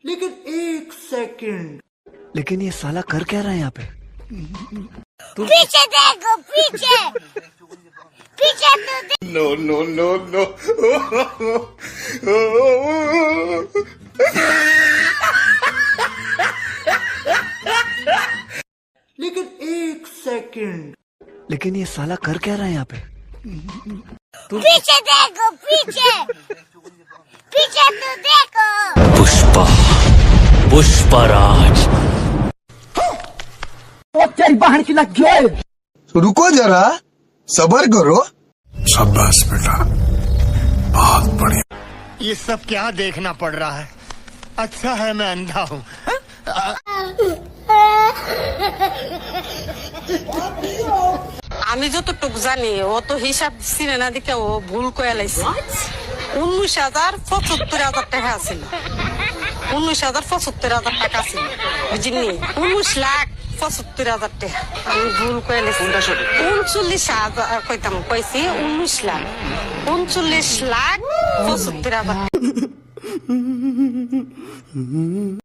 लेकिन एक सेकंड, लेकिन ये साला कर क्या रहा है यहाँ पे? पीछे देखो, पीछे पीछे तो देखो। No, no, no, no. लेकिन एक सेकंड, लेकिन ये साला कर क्या रहा है यहाँ पे? पीछे देखो, पीछे पीछे तो देखो। पुष्पा, पुष्पराज। रुको जरा, सबर करो। शाबाश बेटा, बहुत बढ़िया। ये सब क्या देखना पड़ रहा है? अच्छा है मैं अंधा हूँ। আমি যতটুক জানি ও তো হিসাব ছিল না দেখে ও ভুল করে লাইছে। 19,75,000 টাকা ছিল, 19,75,000 টাকা ছিল, বুঝিনি? 19,75,000 টাকা আমি ভুল করে লাইছি। 39,000 কইতাম, কইছি 19,00,000, 39,75,000।